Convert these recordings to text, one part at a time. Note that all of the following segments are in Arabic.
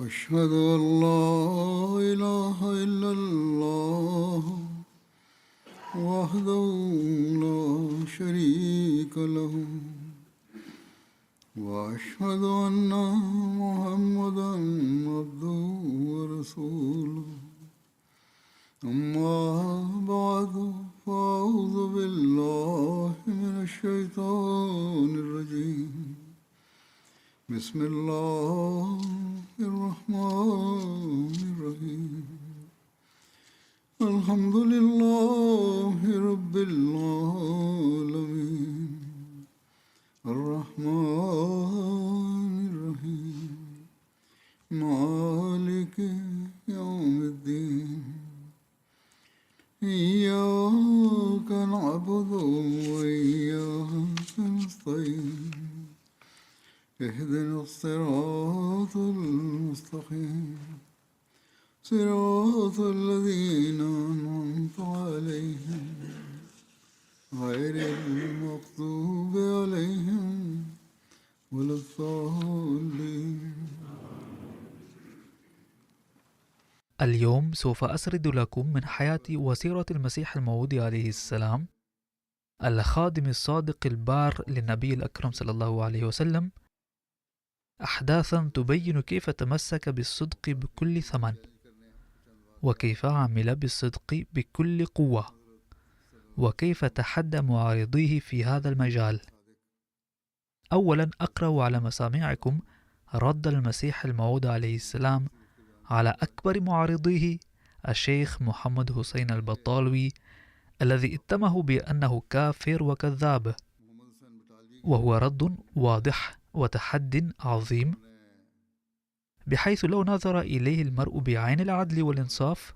أشهد أن لا إله إلا الله وحده لا شريك له وأشهد أن محمدا عبده ورسوله أما بعد فأعوذ بالله من الشيطان الرجيم بسم الله الرحمن الرحيم الحمد لله رب العالمين الرحمن الرحيم مالك يوم الدين إياك نعبد وإياك نستعين اهدنا الصراط المستقيم صراط الذين أنعمت عليهم غير المغضوب عليهم ولا الضالين. اليوم سوف أسرد لكم من حياة وسيرة المسيح الموعود عليه السلام، الخادم الصادق البار للنبي الأكرم صلى الله عليه وسلم، أحداثا تبين كيف تمسك بالصدق بكل ثمن، وكيف عمل بالصدق بكل قوة، وكيف تحدى معارضيه في هذا المجال. أولا أقرأ على مسامعكم رد المسيح الموعود عليه السلام على أكبر معارضيه الشيخ محمد حسين البطالوي، الذي اتهمه بأنه كافر وكذاب، وهو رد واضح وتحد عظيم، بحيث لو نظر إليه المرء بعين العدل والإنصاف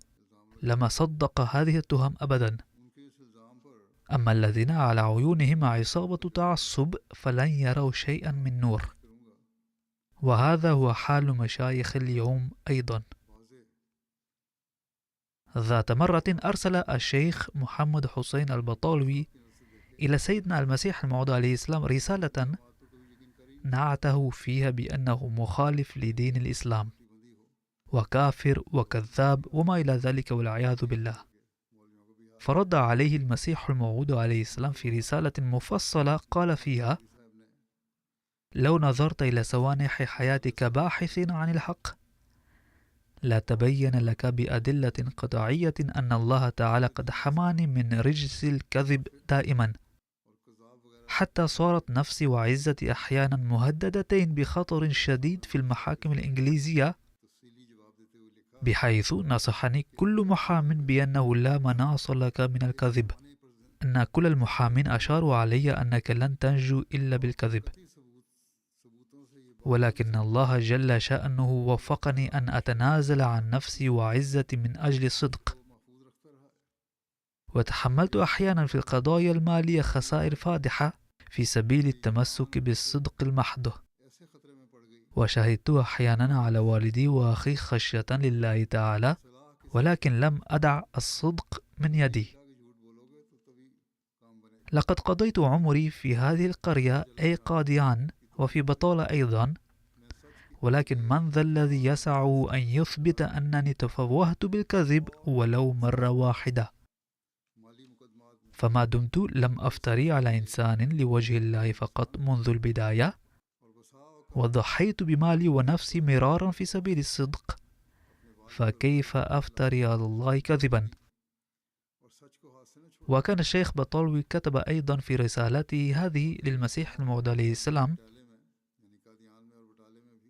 لما صدق هذه التهم أبدا. أما الذين على عيونهم عصابة تعصب فلن يروا شيئا من نور، وهذا هو حال مشايخ اليوم أيضا. ذات مرة أرسل الشيخ محمد حسين البطالوي إلى سيدنا المسيح الموعود عليه السلام رسالة نعته فيها بأنه مخالف لدين الإسلام وكافر وكذاب وما إلى ذلك والعياذ بالله. فرد عليه المسيح الموعود عليه السلام في رسالة مفصلة قال فيها: لو نظرت إلى سوانح حياتك باحث عن الحق لا تبين لك بأدلة قطعية أن الله تعالى قد حماني من رجس الكذب دائما، حتى صارت نفسي وعزتي أحيانا مهددتين بخطر شديد في المحاكم الإنجليزية، بحيث نصحني كل محام بأنه لا مناص لك من الكذب، أن كل المحامين أشاروا علي أنك لن تنجو إلا بالكذب، ولكن الله جل شأنه وفقني أن أتنازل عن نفسي وعزتي من أجل الصدق، وتحملت أحيانا في القضايا المالية خسائر فادحة في سبيل التمسك بالصدق المحض، وشهدت أحيانا على والدي وأخي خشية لله تعالى، ولكن لم أدع الصدق من يدي. لقد قضيت عمري في هذه القرية أي قاديان وفي بطالة أيضا، ولكن من ذا الذي يسعه أن يثبت أنني تفوهت بالكذب ولو مرة واحدة؟ فما دمت لم أفتري على إنسان لوجه الله فقط منذ البداية، وضحيت بمالي ونفسي مرارا في سبيل الصدق، فكيف أفتري على الله كذبا؟ وكان الشيخ بطالوي كتب أيضا في رسالته هذه للمسيح الموعود عليه السلام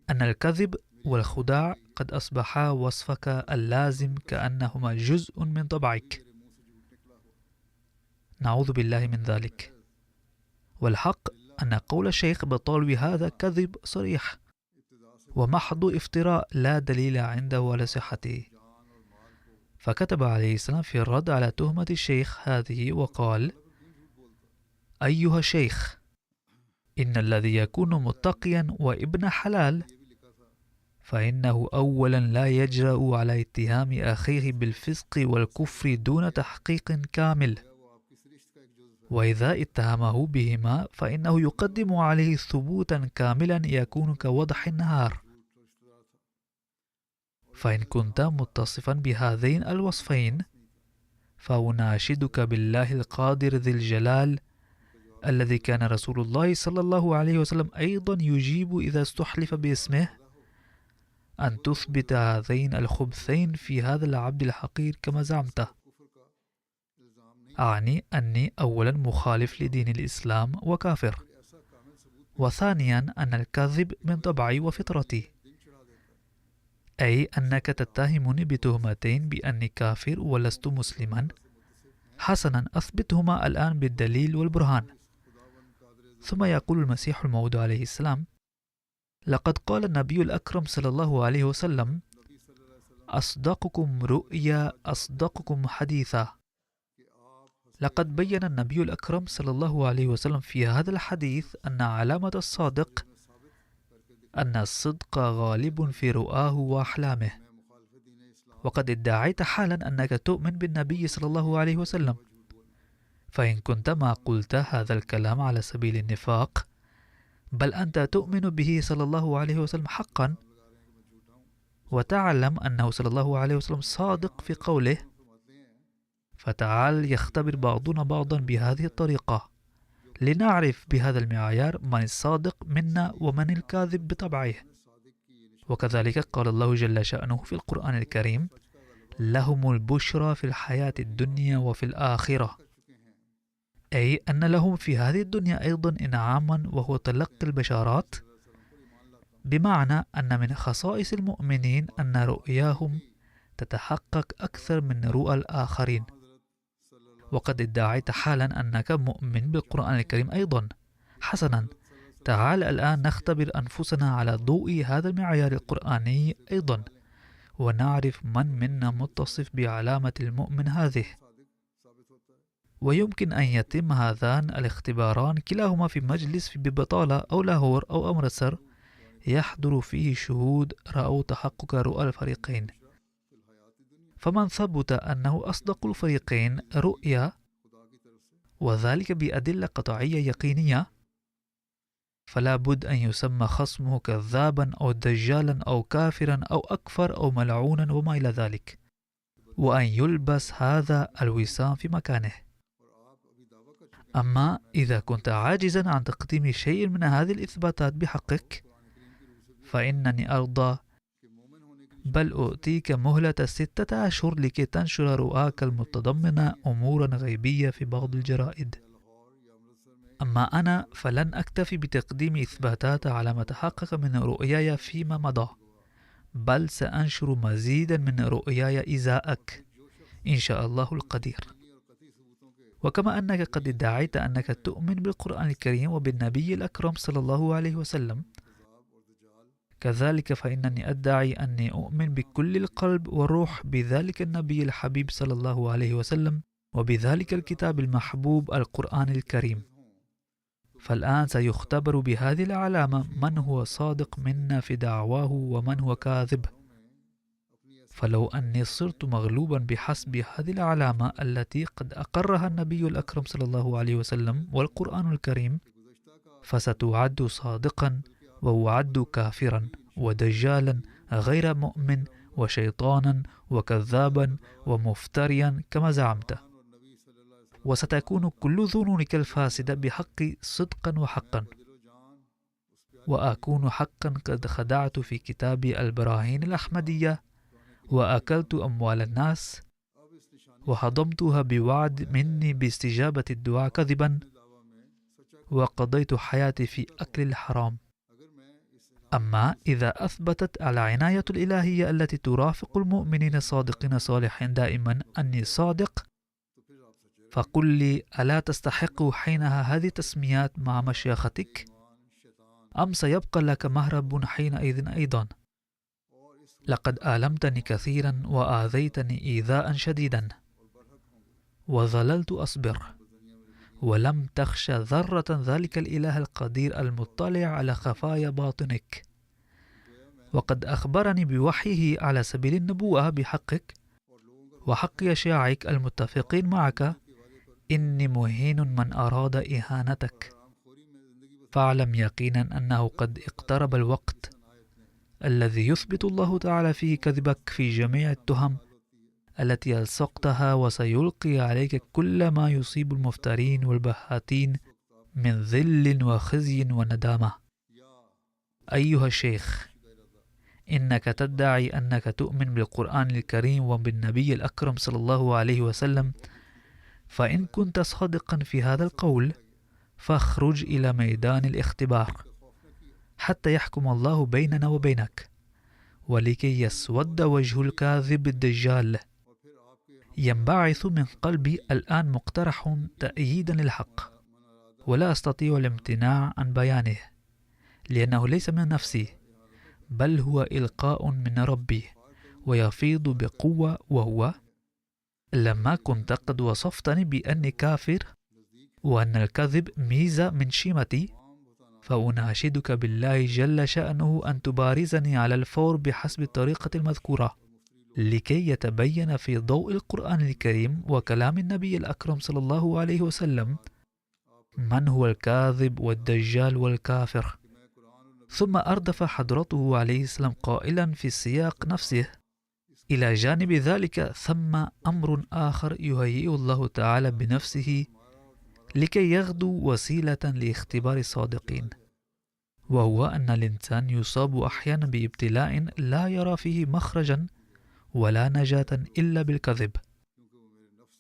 أن الكذب والخداع قد أصبحا وصفك اللازم كأنهما جزء من طبعك. نعوذ بالله من ذلك. والحق أن قول الشيخ بطالوي هذا كذب صريح ومحض افتراء لا دليل عنده على صحته. فكتب عليه السلام في الرد على تهمة الشيخ هذه وقال: أيها الشيخ، إن الذي يكون متقيا وابن حلال فإنه أولا لا يجرأ على اتهام أخيه بالفسق والكفر دون تحقيق كامل، وإذا اتهمه بهما فإنه يقدم عليه ثبوتا كاملا يكون كوضح النهار. فإن كنت متصفا بهذين الوصفين فأناشدك بالله القادر ذي الجلال الذي كان رسول الله صلى الله عليه وسلم أيضا يجيب إذا استحلف باسمه أن تثبت هذين الخبثين في هذا العبد الحقير كما زعمته. أعني أني أولا مخالف لدين الإسلام وكافر، وثانيا أن الكذب من طبعي وفطرتي، أي أنك تتهمني بتهمتين بأني كافر ولست مسلما. حسنا، أثبتهما الآن بالدليل والبرهان. ثم يقول المسيح الموعود عليه السلام: لقد قال النبي الأكرم صلى الله عليه وسلم: أصدقكم رؤيا أصدقكم حديثا. لقد بين النبي الأكرم صلى الله عليه وسلم في هذا الحديث أن علامة الصادق أن الصدق غالب في رؤاه وأحلامه. وقد ادعيت حالا أنك تؤمن بالنبي صلى الله عليه وسلم، فإن كنت ما قلت هذا الكلام على سبيل النفاق، بل أنت تؤمن به صلى الله عليه وسلم حقا، وتعلم أنه صلى الله عليه وسلم صادق في قوله، فتعال يختبر بعضنا بعضا بهذه الطريقة لنعرف بهذا المعيار من الصادق منا ومن الكاذب بطبعه. وكذلك قال الله جل شأنه في القرآن الكريم: لهم البشرى في الحياة الدنيا وفي الآخرة، أي أن لهم في هذه الدنيا أيضا إنعاما وهو تلقي البشارات، بمعنى أن من خصائص المؤمنين أن رؤياهم تتحقق أكثر من رؤى الآخرين. وقد ادعيت حالا أنك مؤمن بالقرآن الكريم أيضا. حسنا، تعال الآن نختبر أنفسنا على ضوء هذا المعيار القرآني أيضا، ونعرف من منا متصف بعلامة المؤمن هذه. ويمكن أن يتم هذان الاختباران كلاهما في مجلس في ببطالة أو لاهور أو أمرتسر يحضر فيه شهود رأوا تحقق رؤى الفريقين. فمن ثبت أنه أصدق الفريقين رؤيا، وذلك بأدلة قطعية يقينية، فلا بد أن يسمى خصمه كذابا أو دجالا أو كافرا أو أكفر أو ملعونا وما إلى ذلك، وأن يلبس هذا الوسام في مكانه. أما إذا كنت عاجزا عن تقديم شيء من هذه الإثباتات بحقك، فإنني أرضى، بل أؤتيك مهلة 6 أشهر لكي تنشر رؤاك المتضمنة أمورا غيبية في بعض الجرائد. أما أنا فلن أكتفي بتقديم إثباتات على ما تحقق من رؤياي فيما مضى، بل سأنشر مزيدا من رؤياي إزاءك إن شاء الله القدير. وكما أنك قد ادعيت أنك تؤمن بالقرآن الكريم وبالنبي الأكرم صلى الله عليه وسلم، كذلك فإنني أدعي أني أؤمن بكل القلب والروح بذلك النبي الحبيب صلى الله عليه وسلم وبذلك الكتاب المحبوب القرآن الكريم. فالآن سيختبر بهذه العلامة من هو صادق منا في دعواه ومن هو كاذب. فلو أني صرت مغلوبا بحسب هذه العلامة التي قد أقرها النبي الأكرم صلى الله عليه وسلم والقرآن الكريم، فستعد صادقا وأعد كافرا ودجالا غير مؤمن وشيطانا وكذابا ومفتريا كما زعمت، وستكون كل ظنونك الفاسدة بحقي صدقا وحقا، وأكون حقا قد خدعت في كتابي البراهين الأحمدية، وأكلت أموال الناس وهضمتها بوعد مني باستجابة الدعاء كذبا، وقضيت حياتي في أكل الحرام. أما إذا أثبتت العناية الإلهية التي ترافق المؤمنين الصادقين صالحين دائما أني صادق، فقل لي: ألا تستحق حينها هذه التسميات مع مشيختك؟ أم سيبقى لك مهرب حينئذ أيضا؟ لقد آلمتني كثيرا وآذيتني إيذاء شديدا، وظللت أصبر، ولم تخش ذرة ذلك الإله القدير المطلع على خفايا باطنك، وقد أخبرني بوحيه على سبيل النبوة بحقك وحق أشياعك المتفقين معك إني مهين من أراد إهانتك. فاعلم يقينا أنه قد اقترب الوقت الذي يثبت الله تعالى فيه كذبك في جميع التهم التي ألصقتها، وسيلقي عليك كل ما يصيب المفترين والبهاتين من ذل وخزي وندامة. أيها الشيخ، إنك تدعي أنك تؤمن بالقرآن الكريم وبالنبي الأكرم صلى الله عليه وسلم، فإن كنت صادقا في هذا القول فاخرج إلى ميدان الاختبار حتى يحكم الله بيننا وبينك، ولكي يسود وجه الكاذب الدجال. ينبعث من قلبي الآن مقترح تأييدا للحق، ولا أستطيع الامتناع عن بيانه، لأنه ليس من نفسي بل هو إلقاء من ربي ويفيض بقوة، وهو: لما كنت قد وصفتني بأني كافر وأن الكذب ميزة من شيمتي، فأناشدك بالله جل شأنه أن تبارزني على الفور بحسب الطريقة المذكورة، لكي يتبين في ضوء القرآن الكريم وكلام النبي الأكرم صلى الله عليه وسلم من هو الكاذب والدجال والكافر. ثم أردف حضرته عليه السلام قائلا في السياق نفسه: إلى جانب ذلك ثم أمر آخر يهيئ الله تعالى بنفسه لكي يغدو وسيلة لاختبار الصادقين، وهو أن الإنسان يصاب أحيانا بابتلاء لا يرى فيه مخرجا ولا نجاة إلا بالكذب.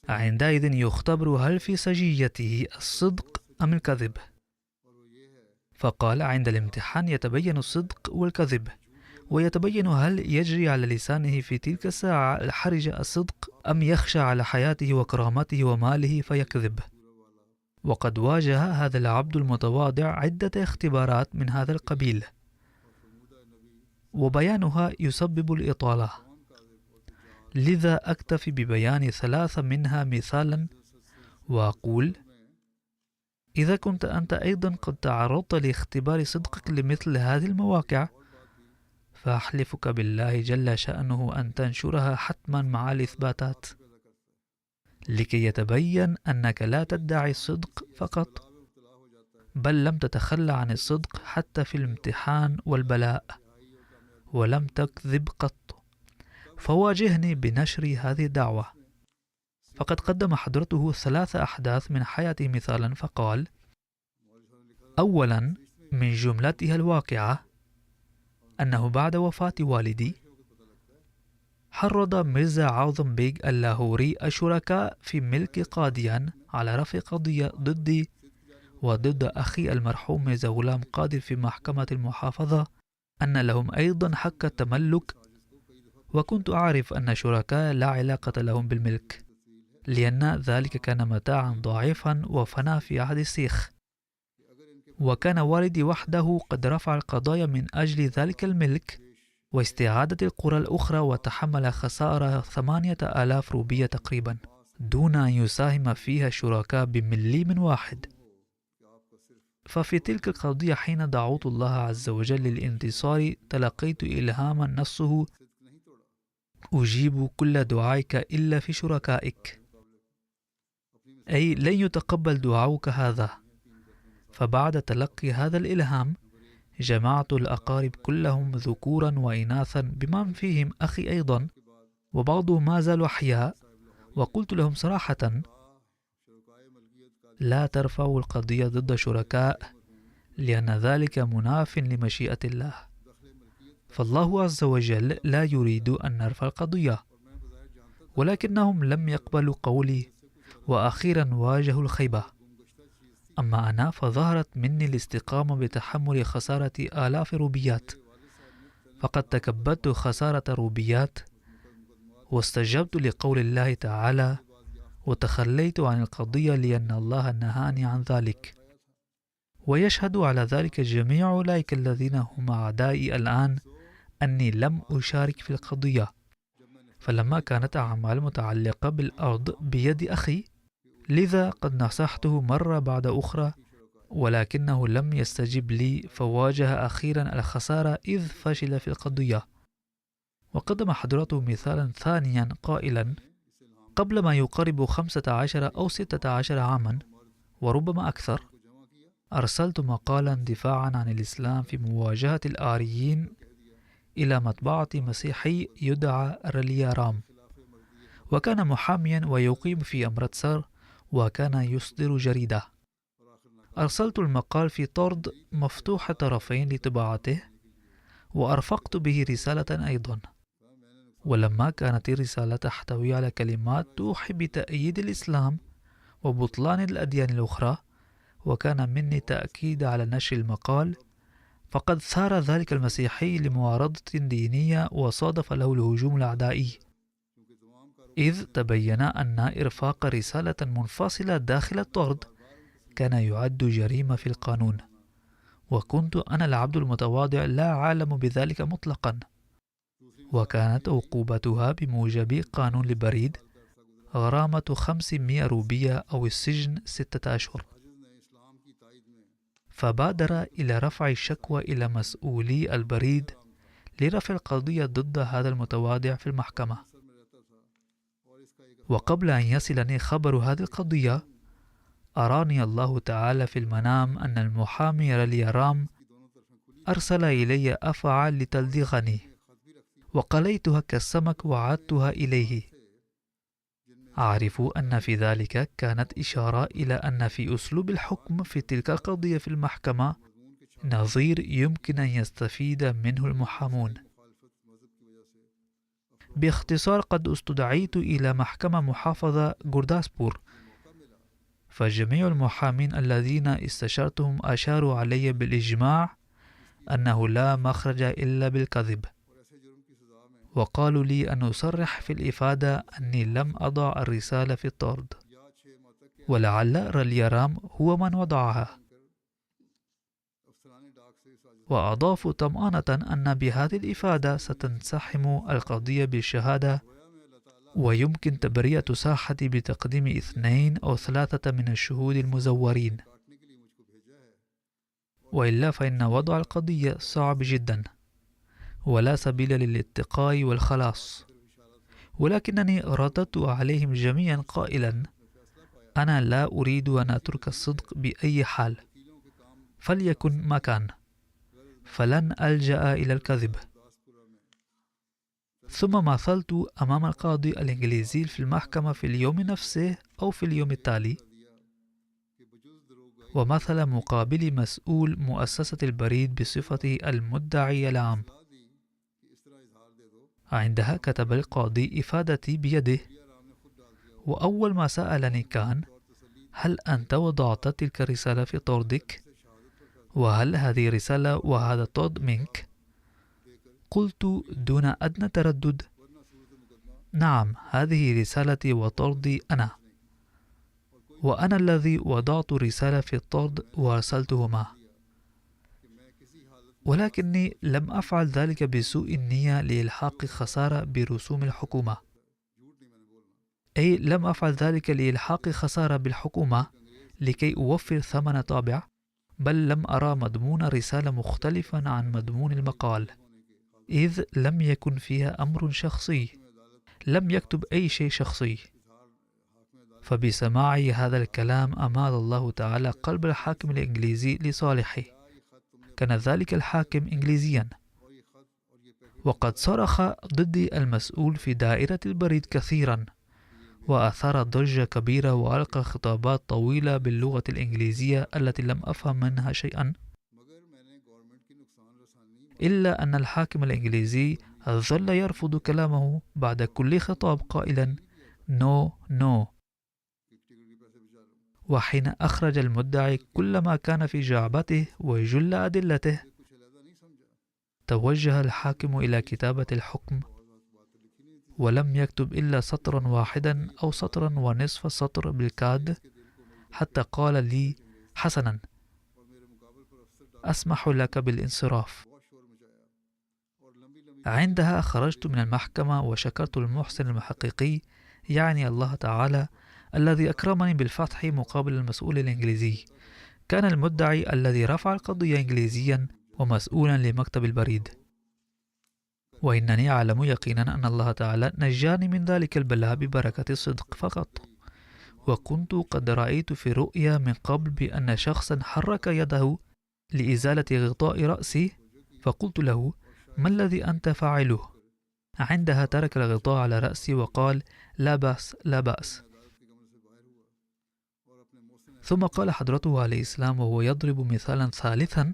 عندئذ يختبر هل في سجيته الصدق أم الكذب، فقال: عند الامتحان يتبين الصدق والكذب، ويتبين هل يجري على لسانه في تلك الساعة الحرجة الصدق أم يخشى على حياته وكرامته وماله فيكذب. وقد واجه هذا العبد المتواضع عدة اختبارات من هذا القبيل، وبيانها يسبب الإطالة، لذا أكتفي ببيان 3 منها مثالا، وأقول: إذا كنت أنت أيضا قد تعرضت لاختبار صدقك لمثل هذه المواقع، فأحلفك بالله جل شأنه أن تنشرها حتما مع الإثباتات، لكي يتبين أنك لا تدعي الصدق فقط، بل لم تتخلى عن الصدق حتى في الامتحان والبلاء، ولم تكذب قط. فواجهني بنشر هذه الدعوة. فقد قدم حضرته 3 أحداث من حياته مثالا، فقال: أولا من جملتها الواقعة أنه بعد وفاة والدي حرض ميرزا عاظم بيغ اللاهوري الشركاء في ملك قاديان على رفع قضية ضدي وضد أخي المرحوم ميرزا غلام قادر في محكمة المحافظة أن لهم أيضا حق التملك، وكنت أعرف أن شركاء لا علاقة لهم بالملك، لأن ذلك كان متاعا ضعيفا وفنى في عهد السيخ، وكان والدي وحده قد رفع القضايا من أجل ذلك الملك واستعادة القرى الأخرى، وتحمل خسارة 8000 روبية تقريبا دون أن يساهم فيها الشركاء بمليم واحد. ففي تلك القضية حين دعوت الله عز وجل للانتصار تلقيت إلهاما نصه: أجيب كل دعائك إلا في شركائك، أي لن يتقبل دعاؤك هذا. فبعد تلقي هذا الإلهام جمعت الأقارب كلهم ذكورا وإناثا بمن فيهم أخي أيضا، وبعضهم ما زالوا أحياء، وقلت لهم صراحة: لا ترفعوا القضية ضد شركاء، لأن ذلك مناف لمشيئة الله، فالله عز وجل لا يريد أن نرفع القضية. ولكنهم لم يقبلوا قولي، وأخيرا واجهوا الخيبة. أما أنا فظهرت مني الاستقامة بتحمل خسارة 1000 روبيات، فقد تكبدت خسارة روبيات واستجبت لقول الله تعالى وتخليت عن القضية لأن الله نهاني عن ذلك. ويشهد على ذلك جميع أولئك الذين هم أعدائي الآن أني لم أشارك في القضية. فلما كانت أعمال متعلقة بالأرض بيد أخي، لذا قد نصحته مرة بعد أخرى، ولكنه لم يستجب لي، فواجه أخيرا الخسارة إذ فشل في القضية. وقدم حضرته مثالا ثانيا قائلا: قبل ما يقارب 15 أو 16 عاما وربما أكثر، أرسلت مقالا دفاعا عن الإسلام في مواجهة الآريين إلى مطبعة مسيحي يدعى رليارام، وكان محاميا ويقيم في أمرتسر، وكان يصدر جريدة. أرسلت المقال في طرد مفتوح الطرفين لطباعته، وأرفقت به رسالة أيضا. ولما كانت الرسالة تحتوي على كلمات توحي بتأييد الإسلام وبطلان الأديان الأخرى، وكان مني تأكيد على نشر المقال، فقد ثار ذلك المسيحي لمعارضة دينية وصادف له الهجوم الأعدائي، إذ تبين أن إرفاق رسالة منفصلة داخل الطرد كان يعد جريمة في القانون، وكنت أنا العبد المتواضع لا أعلم بذلك مطلقا. وكانت عقوبتها بموجب قانون البريد غرامة 500 روبية أو السجن 6 أشهر. فبادر إلى رفع الشكوى إلى مسؤولي البريد لرفع القضية ضد هذا المتواضع في المحكمة. وقبل أن يصلني خبر هذه القضية، أراني الله تعالى في المنام أن المحامي رليارام أرسل إلي أفعى لتلدغني، وقليتها كالسمك وعدتها إليه. أعرف أن في ذلك كانت إشارة إلى أن في أسلوب الحكم في تلك القضية في المحكمة نظير يمكن أن يستفيد منه المحامون. باختصار، قد استدعيت إلى محكمة محافظة غورداسبور، فجميع المحامين الذين استشرتهم أشاروا علي بالإجماع أنه لا مخرج إلا بالكذب، وقالوا لي أن أصرح في الإفادة أني لم أضع الرسالة في الطرد، ولعل رليارام هو من وضعها. وأضافوا طمأنة أن بهذه الإفادة ستنسحم القضية بالشهادة، ويمكن تبرئة ساحتي بتقديم 2 أو 3 من الشهود المزورين، وإلا فإن وضع القضية صعب جدا ولا سبيل للاتقاء والخلاص. ولكنني رددت عليهم جميعا قائلا: أنا لا أريد أن أترك الصدق بأي حال، فليكن ما كان، فلن ألجأ إلى الكذب. ثم مثلت أمام القاضي الإنجليزي في المحكمة في اليوم نفسه أو في اليوم التالي، ومثل مقابل مسؤول مؤسسة البريد بصفته المدعي العام. عندها كتب القاضي إفادتي بيده، وأول ما سألني كان: هل أنت وضعت تلك الرسالة في طردك؟ وهل هذه رسالة وهذا طرد منك؟ قلت دون أدنى تردد: نعم، هذه رسالتي وطردي أنا، وأنا الذي وضعت الرسالة في الطرد وأرسلتهما، ولكني لم أفعل ذلك بسوء النية لإلحاق خسارة برسوم الحكومة، أي لم أفعل ذلك لإلحاق خسارة بالحكومة لكي أوفر ثمن طابع، بل لم أرى مضمون رسالة مختلفا عن مضمون المقال، إذ لم يكن فيها أمر شخصي، لم يكتب أي شيء شخصي. فبسماع هذا الكلام أمال الله تعالى قلب الحاكم الإنجليزي لصالحه. كان ذلك الحاكم إنجليزيا، وقد صرخ ضدي المسؤول في دائرة البريد كثيرا، وأثار ضجة كبيرة، وألقى خطابات طويلة باللغة الإنجليزية التي لم أفهم منها شيئا، إلا أن الحاكم الإنجليزي ظل يرفض كلامه بعد كل خطاب قائلا: نو نو. وحين أخرج المدعي كل ما كان في جعبته وجل أدلته، توجه الحاكم إلى كتابة الحكم، ولم يكتب إلا سطرا واحدا أو سطرا ونصف سطر بالكاد، حتى قال لي: حسنا، أسمح لك بالانصراف. عندها خرجت من المحكمة وشكرت المحسن المحققي، يعني الله تعالى، الذي أكرمني بالفتح مقابل المسؤول الإنجليزي. كان المدعي الذي رفع القضية إنجليزيا ومسؤولا لمكتب البريد، وإنني أعلم يقينا أن الله تعالى نجاني من ذلك البلاء ببركة الصدق فقط. وكنت قد رأيت في رؤيا من قبل بأن شخصا حرك يده لإزالة غطاء رأسي، فقلت له: ما الذي أنت فاعله؟ عندها ترك الغطاء على رأسي وقال: لا بأس لا بأس. ثم قال حضرته عليه السلام وهو يضرب مثالا ثالثا،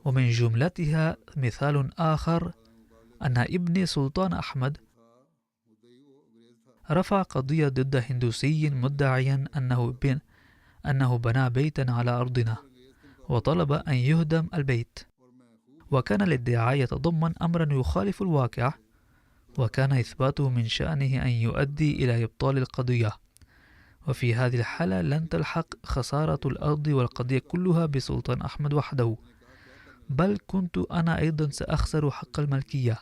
ومن جملتها مثال آخر أن ابني سلطان أحمد رفع قضية ضد هندوسي مدعيا أنه بنى بيتا على أرضنا وطلب أن يهدم البيت، وكان الادعاء يتضمن أمرا يخالف الواقع، وكان إثباته من شأنه أن يؤدي إلى إبطال القضية. وفي هذه الحالة لن تلحق خسارة الأرض والقضية كلها بسلطان أحمد وحده، بل كنت أنا أيضا سأخسر حق الملكية.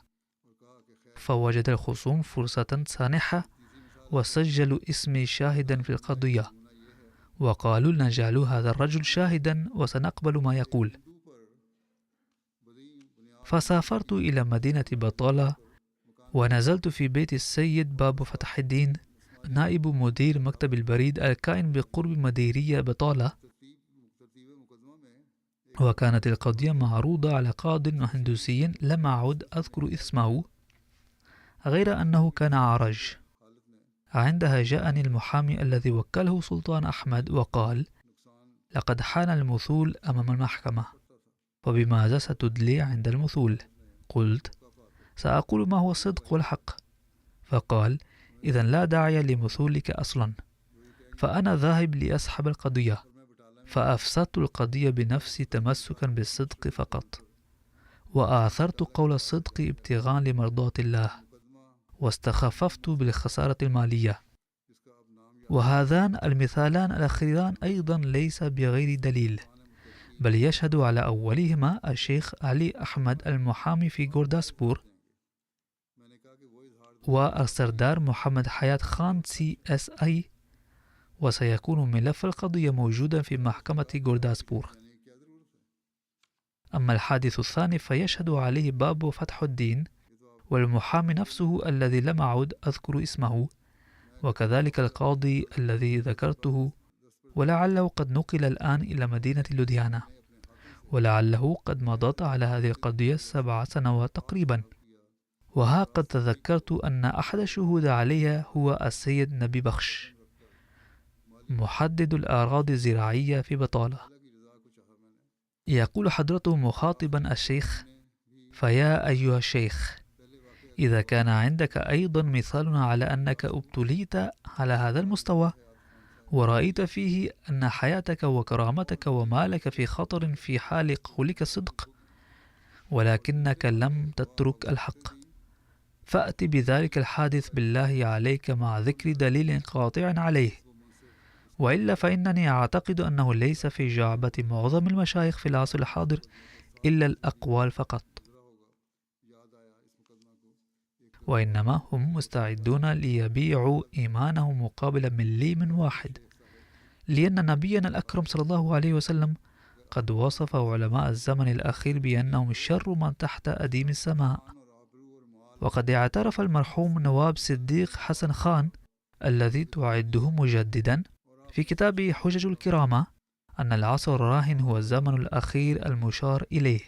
فوجد الخصوم فرصة سانحة وسجلوا اسمي شاهدا في القضية، وقالوا نجعل هذا الرجل شاهدا وسنقبل ما يقول. فسافرت إلى مدينة بطالة ونزلت في بيت السيد باب فتح الدين نائب مدير مكتب البريد الكائن بقرب مديرية بطالة، وكانت القضية معروضة على قاض هندوسي لم أعد أذكر اسمه غير أنه كان أعرج. عندها جاءني المحامي الذي وكله سلطان أحمد وقال: لقد حان المثول أمام المحكمة، وبماذا ستدلي عند المثول؟ قلت: سأقول ما هو الصدق والحق. فقال: إذن لا داعي لمثولك أصلا، فأنا ذاهب لأسحب القضية. فأفسدت القضية بنفسي تمسكا بالصدق فقط، وآثرت قول الصدق ابتغاء لمرضاة الله، واستخففت بالخسارة المالية. وهذان المثالان الأخيران أيضا ليس بغير دليل، بل يشهد على أولهما الشيخ علي أحمد المحامي في غورداسبور، والسردار محمد حياة خان CSI، وسيكون ملف القضية موجودا في محكمة غورداسبور. أما الحادث الثاني فيشهد عليه باب فتح الدين والمحامي نفسه الذي لم أعد أذكر اسمه، وكذلك القاضي الذي ذكرته، ولعله قد نقل الآن إلى مدينة لوديانا، ولعله قد مضت على هذه القضية 7 سنوات تقريبا. وها قد تذكرت أن أحد الشهود عليها هو السيد نبي بخش، محدد الأراضي الزراعية في بطالة. يقول حضرته مخاطبا الشيخ: فيا أيها الشيخ، إذا كان عندك أيضا مثال على أنك ابتليت على هذا المستوى ورأيت فيه أن حياتك وكرامتك ومالك في خطر في حال قولك الصدق، ولكنك لم تترك الحق، فأت بذلك الحادث بالله عليك مع ذكر دليل قاطع عليه، وإلا فإنني أعتقد أنه ليس في جعبة معظم المشايخ في العصر الحاضر إلا الأقوال فقط، وإنما هم مستعدون ليبيعوا إيمانهم مقابل مليم واحد، لأن نبينا الأكرم صلى الله عليه وسلم قد وصف علماء الزمن الأخير بأنهم شر من تحت أديم السماء. وقد اعترف المرحوم نواب صديق حسن خان الذي تعده مجددا في كتابه حجج الكرامة أن العصر الراهن هو الزمن الأخير المشار إليه،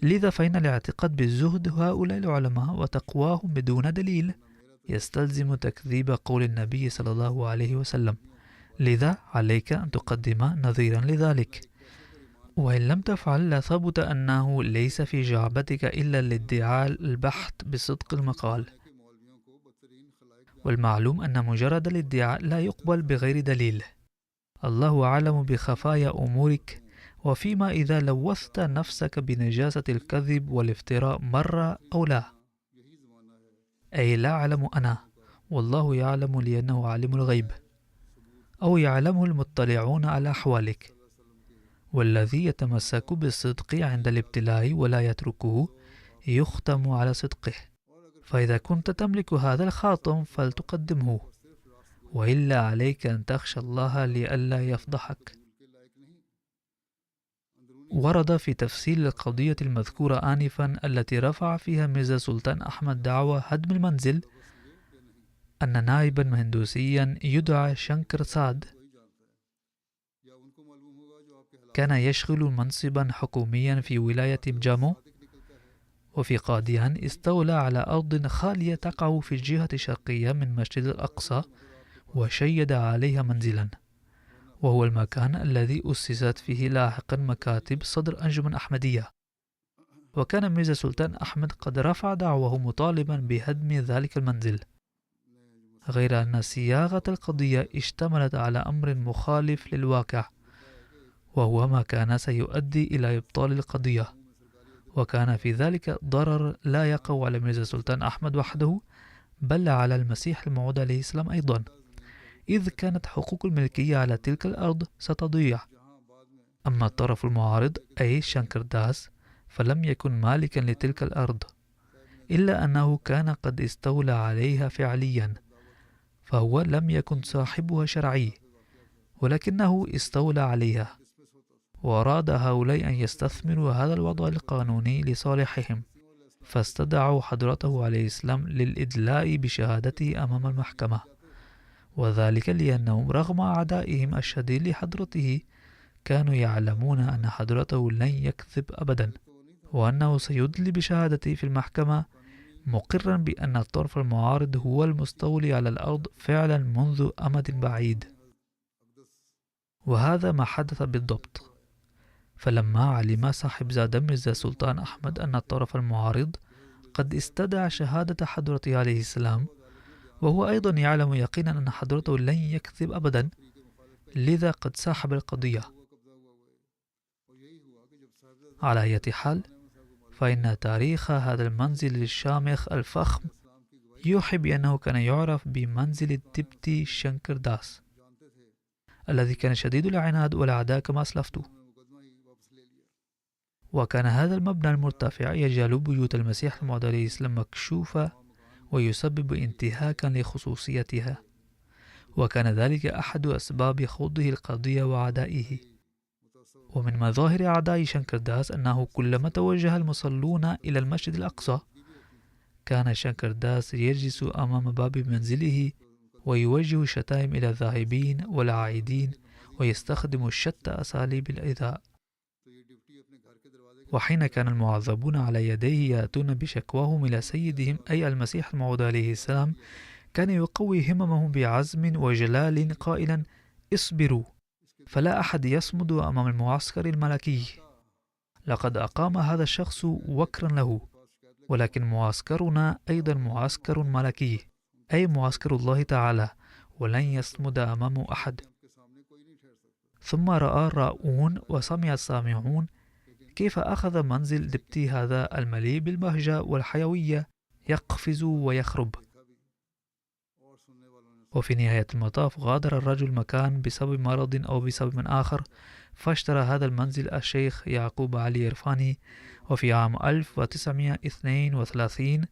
لذا فإن الاعتقاد بالزهد هؤلاء العلماء وتقواهم بدون دليل يستلزم تكذيب قول النبي صلى الله عليه وسلم، لذا عليك أن تقدم نظيرا لذلك، وإن لم تفعل لثبت أنه ليس في جعبتك إلا الادعاء البحت بصدق المقال. والمعلوم أن مجرد الادعاء لا يقبل بغير دليل. الله أعلم بخفايا أمورك، وفيما إذا لوثت نفسك بنجاسة الكذب والافتراء مرة أو لا، أي لا أعلم أنا، والله يعلم لأنه عالم الغيب، أو يعلمه المطلعون على أحوالك. والذي يتمسك بالصدق عند الابتلاء ولا يتركه يختم على صدقه، فإذا كنت تملك هذا الخاتم فلتقدمه، وإلا عليك أن تخشى الله لئلا يفضحك. ورد في تفصيل القضية المذكورة آنفا التي رفع فيها ميرزا سلطان أحمد دعوى هدم المنزل أن نائبا هندوسيا يدعى شنكر ساد كان يشغل منصبا حكوميا في ولاية جامو، وفي قاديان استولى على أرض خالية تقع في الجهة الشرقية من مسجد الأقصى وشيد عليها منزلا، وهو المكان الذي أسست فيه لاحقا مكاتب صدر أنجمن أحمدية. وكان ميرزا سلطان أحمد قد رفع دعوه مطالبا بهدم ذلك المنزل، غير أن صياغة القضية اشتملت على أمر مخالف للواقع، وهو ما كان سيؤدي إلى إبطال القضية، وكان في ذلك ضرر لا يقع على ميرزا سلطان أحمد وحده بل على المسيح الموعود عليه السلام أيضا، إذ كانت حقوق الملكية على تلك الأرض ستضيع. أما الطرف المعارض أي شانكر داس فلم يكن مالكا لتلك الأرض، إلا أنه كان قد استولى عليها فعليا، فهو لم يكن صاحبها شرعي، ولكنه استولى عليها، وأراد هؤلاء أن يستثمروا هذا الوضع القانوني لصالحهم، فاستدعوا حضرته عليه السلام للإدلاء بشهادته أمام المحكمة، وذلك لأنهم رغم أعدائهم الشديد لحضرته كانوا يعلمون أن حضرته لن يكذب أبدا، وأنه سيدلي بشهادته في المحكمة مقرا بأن الطرف المعارض هو المستولي على الأرض فعلا منذ أمد بعيد. وهذا ما حدث بالضبط. فلما علم صاحب زاد ميرزا سلطان أحمد أن الطرف المعارض قد استدعى شهادة حضرته عليه السلام، وهو أيضا يعلم يقينا أن حضرته لن يكذب أبدا، لذا قد ساحب القضية. على أي حال، فإن تاريخ هذا المنزل الشامخ الفخم يوحي بأنه كان يعرف بمنزل الدبتي شانكر داس، الذي كان شديد العناد والعداء كما أسلفت. وكان هذا المبنى المرتفع يجعل بيوت المسيح الموعود عليه السلام مكشوفة ويسبب انتهاكا لخصوصيتها، وكان ذلك أحد أسباب خوضه القضية وعدائه. ومن مظاهر أعداء شانكر داس أنه كلما توجه المصلون إلى المسجد الأقصى كان شانكر داس يجلس أمام باب منزله ويوجه الشتائم إلى الذاهبين والعائدين، ويستخدم شتى أساليب الإيذاء. وحين كان المعذبون على يديه يأتون بشكواهم إلى سيدهم أي المسيح الموعود عليه السلام، كان يقوي هممهم بعزم وجلال قائلا: اصبروا، فلا أحد يصمد أمام المعسكر الملكي. لقد أقام هذا الشخص وكرا له، ولكن معسكرنا أيضا معسكر ملكي، أي معسكر الله تعالى، ولن يصمد أمامه أحد. ثم رأى الراؤون وسمع السامعون كيف أخذ منزل دبتي هذا المليء بالبهجة والحيوية يقفز ويخرب. وفي نهاية المطاف غادر الرجل المكان بسبب مرض أو بسبب آخر، فاشترى هذا المنزل الشيخ يعقوب علي إرفاني. وفي عام 1932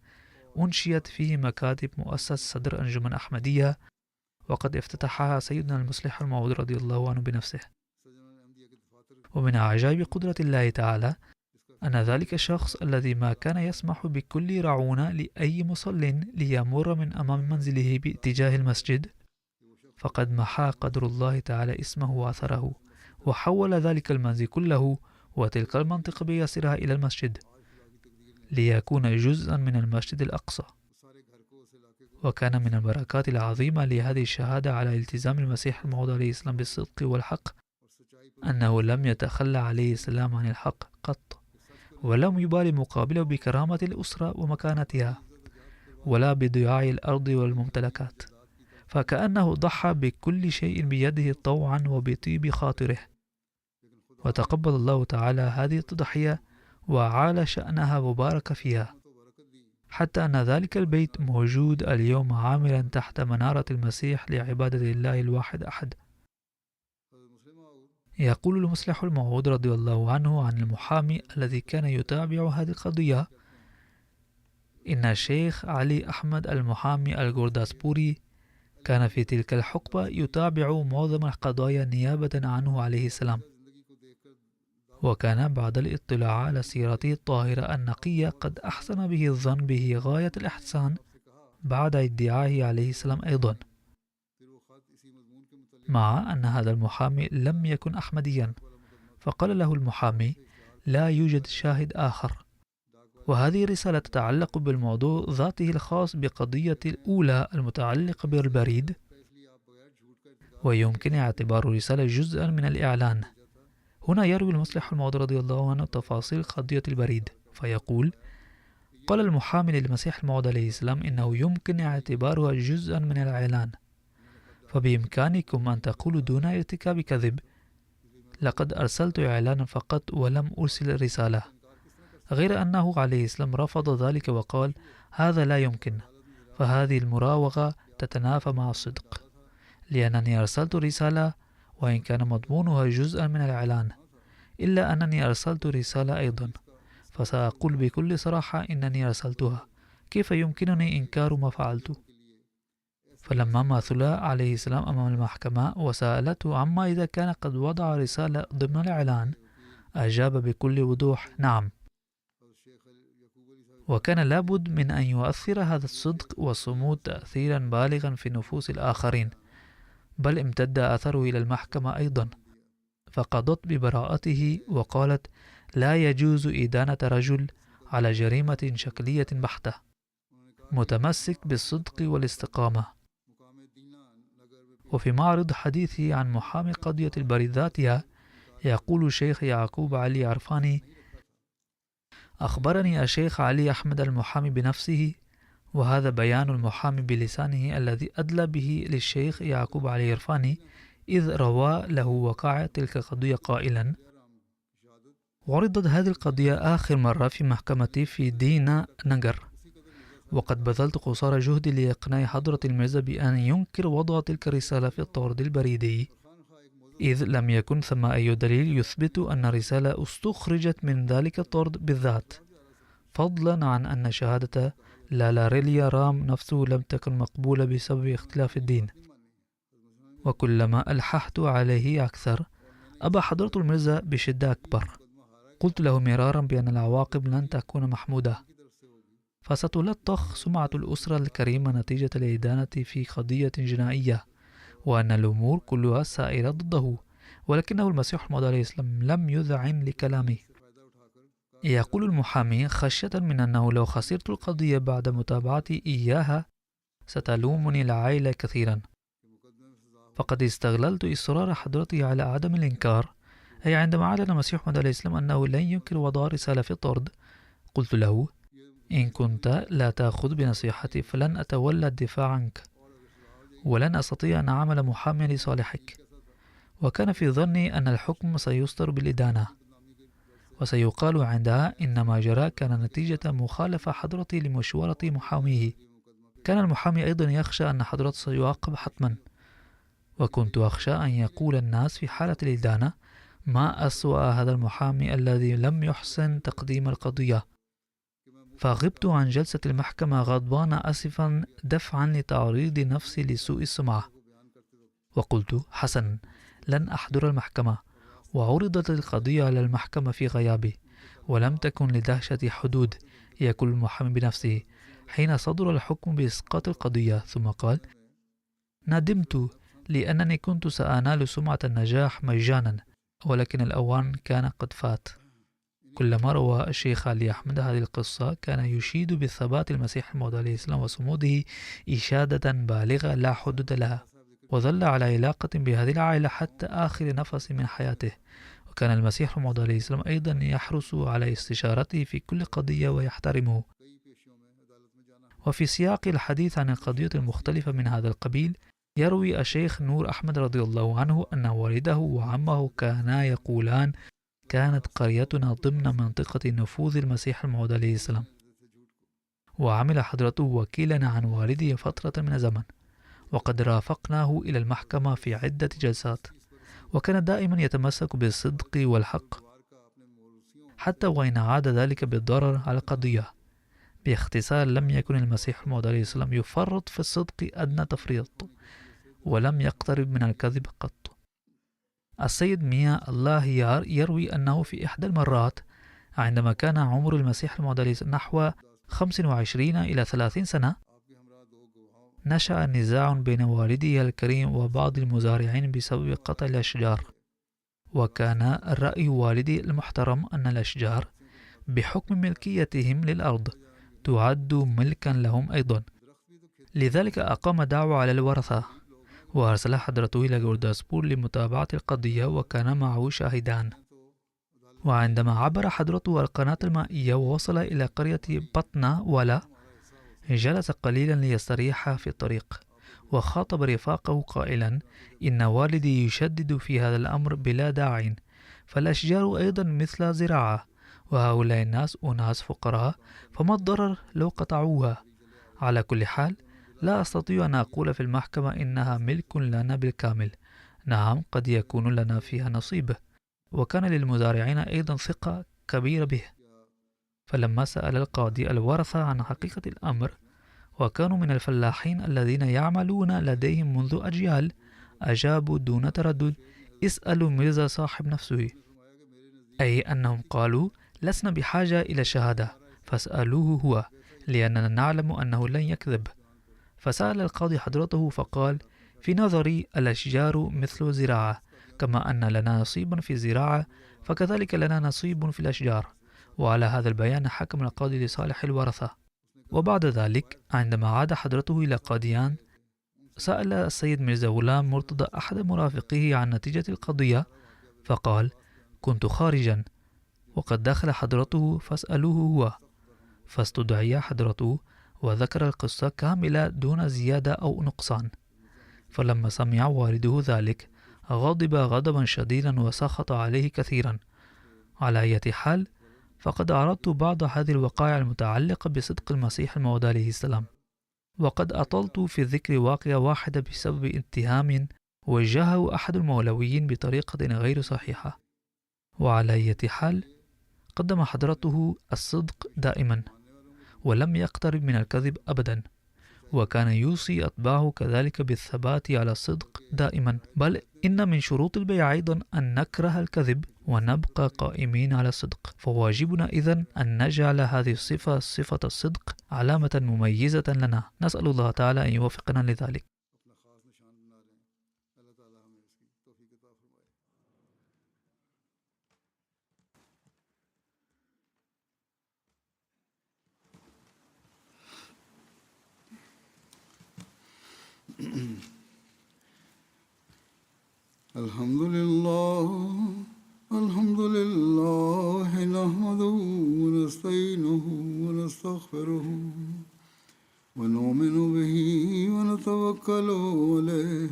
أنشئت فيه مكاتب مؤسس صدر أنجمن أحمدية، وقد افتتحها سيدنا المصلح الموعود رضي الله عنه بنفسه. ومن عجائب قدرة الله تعالى أن ذلك الشخص الذي ما كان يسمح بكل رعونة لأي مصل ليمر من أمام منزله باتجاه المسجد، فقد محى قدر الله تعالى اسمه وأثره، وحول ذلك المنزل كله وتلك المنطقة بيسرها إلى المسجد ليكون جزءا من المسجد الأقصى. وكان من البركات العظيمة لهذه الشهادة على التزام المسيح الموعود عليه السلام بالصدق والحق أنه لم يتخلى عليه السلام عن الحق قط، ولم يبالي مقابله بكرامة الأسرة ومكانتها، ولا بضياع الأرض والممتلكات، فكأنه ضحى بكل شيء بيده طوعا وبطيب خاطره. وتقبل الله تعالى هذه التضحية وعال شأنها وبارك فيها، حتى أن ذلك البيت موجود اليوم عاملا تحت منارة المسيح لعبادة الله الواحد أحد. يقول المصلح الموعود رضي الله عنه عن المحامي الذي كان يتابع هذه القضية: إن الشيخ علي أحمد المحامي الغورداسبوري كان في تلك الحقبة يتابع معظم القضايا نيابة عنه عليه السلام، وكان بعد الاطلاع على سيرته الطاهرة النقية قد أحسن به الظن به غاية الإحسان بعد ادعائه عليه السلام أيضا، مع أن هذا المحامي لم يكن أحمديا. فقال له المحامي: لا يوجد شاهد آخر، وهذه الرسالة تتعلق بالموضوع ذاته الخاص بقضية الأولى المتعلقة بالبريد، ويمكن اعتبار الرسالة جزءا من الإعلان. هنا يروي المصلح الموعود رضي الله عنه تفاصيل قضية البريد، فيقول: قال المحامي للمسيح الموعود عليه السلام إنه يمكن اعتبارها جزءا من الإعلان، فبإمكانكم أن تقولوا دون ارتكاب كذب: لقد أرسلت إعلانا فقط ولم أرسل رسالة، غير أنه عليه السلام رفض ذلك وقال: هذا لا يمكن، فهذه المراوغة تتنافى مع الصدق، لأنني أرسلت رسالة وإن كان مضمونها جزءا من الإعلان، إلا أنني أرسلت رسالة أيضا، فسأقول بكل صراحة إنني أرسلتها، كيف يمكنني إنكار ما فعلت؟ فلما مثل عليه السلام أمام المحكمة وسألته عما إذا كان قد وضع رسالة ضمن الإعلان، أجاب بكل وضوح: نعم. وكان لابد من أن يؤثر هذا الصدق والصمود تأثيرا بالغا في نفوس الآخرين، بل امتد أثره إلى المحكمة أيضا، فقضت ببراءته وقالت: لا يجوز إدانة رجل على جريمة شكلية بحتة، متمسك بالصدق والاستقامة. وفي معرض حديثه عن محامي قضية البريد ذاتها، يقول الشيخ يعقوب علي عرفاني: أخبرني الشيخ علي أحمد المحامي بنفسه، وهذا بيان المحامي بلسانه الذي أدلى به للشيخ يعقوب علي عرفاني، إذ روى له وقع تلك القضية قائلا: عرضت هذه القضية آخر مرة في محكمتي في دينا نجر، وقد بذلت قصارى جهدي لإقناع حضرة المرزا بأن ينكر وضع تلك الرسالة في الطرد البريدي، إذ لم يكن ثم أي دليل يثبت أن الرسالة استخرجت من ذلك الطرد بالذات، فضلا عن أن شهادة لالاريليا رام نفسه لم تكن مقبولة بسبب اختلاف الدين. وكلما ألححت عليه أكثر، أبى حضرة المرزا بشدة أكبر. قلت له مرارا بأن العواقب لن تكون محمودة، فستلطخ سمعة الأسرة الكريمة نتيجة الإدانة في قضية جنائية، وأن الأمور كلها سائرة ضده، ولكنه المسيح الموعود عليه السلام لم يذعن لكلامه. يقول المحامي: خشية من أنه لو خسرت القضية بعد متابعتي إياها ستلومني العائلة كثيرا، فقد استغللت إصرار حضرته على عدم الإنكار، أي عندما أعلن المسيح الموعود عليه السلام أنه لن ينكر وضع رسالة في الطرد، قلت له: إن كنت لا تأخذ بنصيحتي فلن أتولى الدفاع عنك، ولن أستطيع أن أعمل محاميا لصالحك. وكان في ظني أن الحكم سيصدر بالإدانة، وسيقال عندها إن ما جرى كان نتيجة مخالفة حضرتي لمشورة محاميه. كان المحامي أيضا يخشى أن حضرته سيعاقب حتما، وكنت أخشى أن يقول الناس في حالة الإدانة: ما أسوأ هذا المحامي الذي لم يحسن تقديم القضية. فغبت عن جلسة المحكمة غضبان أسفا دفعا لتعريض نفسي لسوء السمعة، وقلت: حسنا، لن أحضر المحكمة. وعرضت القضية على المحكمة في غيابي، ولم تكن لدهشة حدود، يقول المحامي بنفسه حين صدر الحكم بإسقاط القضية، ثم قال: ندمت لأنني كنت سأنال سمعة النجاح مجانا، ولكن الأوان كان قد فات. كلما روى الشيخ علي أحمد هذه القصة كان يشيد بثبات المسيح الموعود عليه السلام وصموده إشادة بالغة لا حدود لها، وظل على علاقة بهذه العائلة حتى آخر نفس من حياته. وكان المسيح الموعود عليه السلام أيضا يحرص على استشارته في كل قضية ويحترمه. وفي سياق الحديث عن القضية المختلفة من هذا القبيل، يروي الشيخ نور أحمد رضي الله عنه أن والده وعمه كانا يقولان: كانت قريتنا ضمن منطقة نفوذ المسيح الموعود عليه السلام، وعمل حضرته وكيلا عن والده فترة من الزمن، وقد رافقناه إلى المحكمة في عدة جلسات، وكان دائما يتمسك بالصدق والحق، حتى وإن عاد ذلك بالضرر على القضية. باختصار، لم يكن المسيح الموعود عليه السلام يفرط في الصدق أدنى تفريط، ولم يقترب من الكذب قط. السيد مياه الله يروي أنه في إحدى المرات عندما كان عمر المسيح الموعود عليه السلام نحو 25 إلى 30 سنة، نشأ نزاع بين والده الكريم وبعض المزارعين بسبب قطع الأشجار، وكان رأي والدي المحترم أن الأشجار بحكم ملكيتهم للأرض تعد ملكا لهم أيضا. لذلك أقام دعوة على الورثة وأرسل حضرته إلى غورداسبور لمتابعة القضية، وكان معه شاهدان. وعندما عبر حضرته القناة المائية ووصل إلى قرية بطنة ولا، جلس قليلا ليستريح في الطريق، وخاطب رفاقه قائلا: إن والدي يشدد في هذا الأمر بلا داع، فالأشجار أيضا مثل زراعة، وهؤلاء الناس أناس فقراء، فما الضرر لو قطعوها؟ على كل حال لا أستطيع أن أقول في المحكمة إنها ملك لنا بالكامل. نعم، قد يكون لنا فيها نصيب. وكان للمزارعين أيضا ثقة كبيرة به. فلما سأل القاضي الورثة عن حقيقة الأمر، وكانوا من الفلاحين الذين يعملون لديهم منذ أجيال، أجابوا دون تردد: اسألوا ميرزا صاحب نفسه، أي أنهم قالوا: لسنا بحاجة إلى الشهادة، فاسألوه هو، لأننا نعلم أنه لن يكذب. فسأل القاضي حضرته فقال: في نظري الأشجار مثل زراعة، كما أن لنا نصيبا في الزراعة فكذلك لنا نصيب في الأشجار. وعلى هذا البيان حكم القاضي لصالح الورثة. وبعد ذلك عندما عاد حضرته إلى قاديان، سأل السيد ميرزا غلام مرتضى أحد مرافقيه عن نتيجة القضية، فقال: كنت خارجا وقد دخل حضرته فاسألوه هو. فاستدعي حضرته وذكر القصة كاملة دون زيادة أو نقصان. فلما سمع والده ذلك غضب غضبا شديدا وسخط عليه كثيرا. على أي حال، فقد عرضت بعض هذه الوقائع المتعلقة بصدق المسيح الموعود عليه السلام، وقد أطلت في ذكر واقعة واحدة بسبب اتهام وجهه أحد المولويين بطريقة غير صحيحة. وعلى أي حال، قدم حضرته الصدق دائما، ولم يقترب من الكذب أبدا، وكان يوصي أتباعه كذلك بالثبات على الصدق دائما، بل إن من شروط البيع أيضا أن نكره الكذب ونبقى قائمين على الصدق. فواجبنا إذن أن نجعل هذه الصفة، صفة الصدق، علامة مميزة لنا. نسأل الله تعالى أن يوفقنا لذلك. الحمد لله نحمده ونستعينه ونستغفره ونؤمن به ونتوكل عليه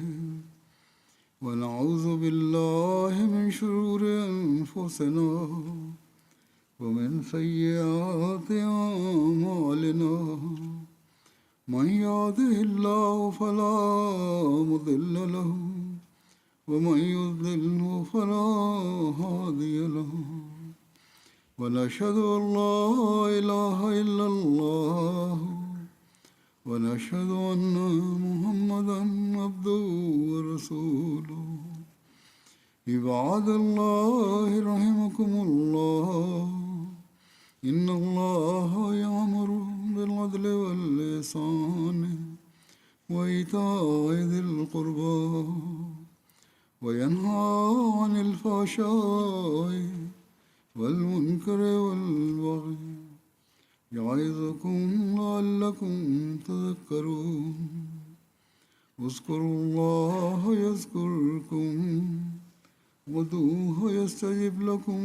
ونعوذ بالله من شرور أنفسنا ومن سيئات أعمالنا. من يهده الله فلا مضل له ومن يضلل فلا هادي له. ونشهد أن لا إله إلا الله ونشهد أن محمدا عبده ورسوله. عباد الله رحمكم الله، إن الله يأمر بالعدل والإحسان وإيتاء ذي القربى وينهى عن الفحشاء والمنكر والبغي يعظكم لعلكم تذكرون. اذكروا الله يذكركم وادعوه يستجب لكم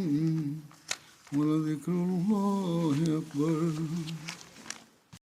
ولذكر الله أكبر.